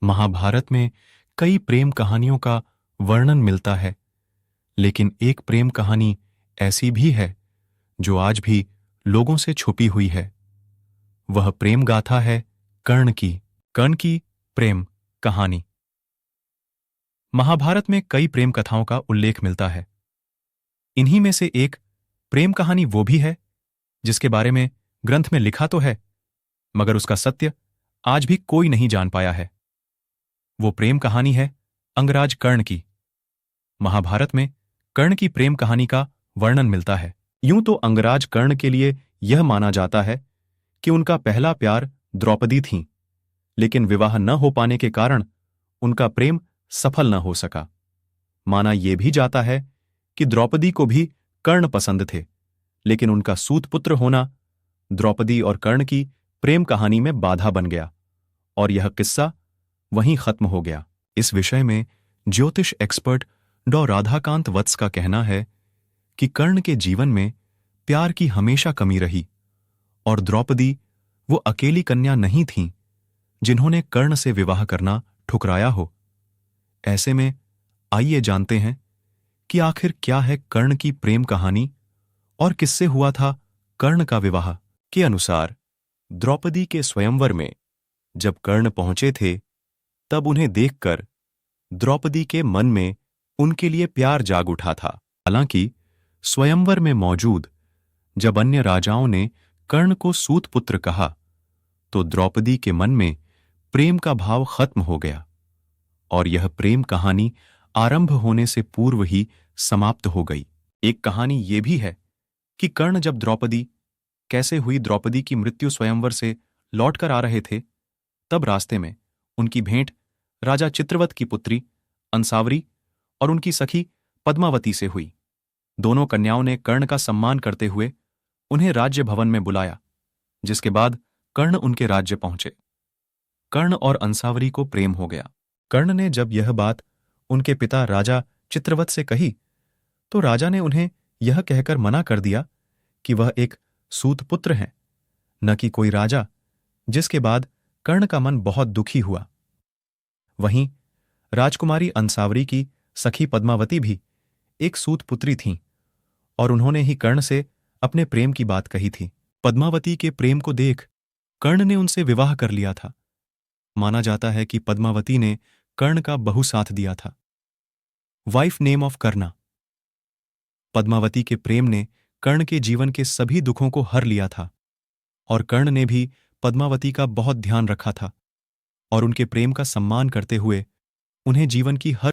महाभारत में कई प्रेम कहानियों का वर्णन मिलता है, लेकिन एक प्रेम कहानी ऐसी भी है जो आज भी लोगों से छुपी हुई है। वह प्रेम गाथा है कर्ण की। कर्ण की प्रेम कहानी। महाभारत में कई प्रेम कथाओं का उल्लेख मिलता है। इन्हीं में से एक प्रेम कहानी वो भी है जिसके बारे में ग्रंथ में लिखा तो है, मगर उसका सत्य आज भी कोई नहीं जान पाया है। वो प्रेम कहानी है अंगराज कर्ण की। महाभारत में कर्ण की प्रेम कहानी का वर्णन मिलता है। यूं तो अंगराज कर्ण के लिए यह माना जाता है कि उनका पहला प्यार द्रौपदी थी, लेकिन विवाह न हो पाने के कारण उनका प्रेम सफल न हो सका। माना यह भी जाता है कि द्रौपदी को भी कर्ण पसंद थे, लेकिन उनका सूत पुत्र होना द्रौपदी और कर्ण की प्रेम कहानी में बाधा बन गया और यह किस्सा वहीं खत्म हो गया। इस विषय में ज्योतिष एक्सपर्ट डॉ राधाकांत वत्स का कहना है कि कर्ण के जीवन में प्यार की हमेशा कमी रही और द्रौपदी वो अकेली कन्या नहीं थीं जिन्होंने कर्ण से विवाह करना ठुकराया हो। ऐसे में आइए जानते हैं कि आखिर क्या है कर्ण की प्रेम कहानी और किससे हुआ था कर्ण का विवाह। के अनुसार द्रौपदी के स्वयंवर में जब कर्ण पहुंचे थे, तब उन्हें देखकर द्रौपदी के मन में उनके लिए प्यार जाग उठा था। हालांकि स्वयंवर में मौजूद जब अन्य राजाओं ने कर्ण को सूत पुत्र कहा, तो द्रौपदी के मन में प्रेम का भाव खत्म हो गया और यह प्रेम कहानी आरंभ होने से पूर्व ही समाप्त हो गई। एक कहानी यह भी है कि कर्ण जब द्रौपदी की मृत्यु स्वयंवर से लौटकर आ रहे थे, तब रास्ते में उनकी भेंट राजा चित्रवत की पुत्री अंसावरी और उनकी सखी पद्मावती से हुई। दोनों कन्याओं ने कर्ण का सम्मान करते हुए उन्हें राज्य भवन में बुलाया, जिसके बाद कर्ण उनके राज्य पहुंचे। कर्ण और अंसावरी को प्रेम हो गया। कर्ण ने जब यह बात उनके पिता राजा चित्रवत से कही, तो राजा ने उन्हें यह कहकर मना कर दिया कि वह एक सूत पुत्र हैं, न कि कोई राजा, जिसके बाद कर्ण का मन बहुत दुखी हुआ। वहीं राजकुमारी अंसावरी की सखी पद्मावती भी एक सूत पुत्री थीं और उन्होंने ही कर्ण से अपने प्रेम की बात कही थी। पद्मावती के प्रेम को देख कर्ण ने उनसे विवाह कर लिया था। माना जाता है कि पद्मावती ने कर्ण का बहु साथ दिया था। Wife name of Karna. Padmavati के प्रेम ने कर्ण के जीवन के सभी दुखों को हर लिया था और कर्ण ने भी पद्मावती का बहुत ध्यान रखा था और उनके प्रेम का सम्मान करते हुए उन्हें जीवन की हर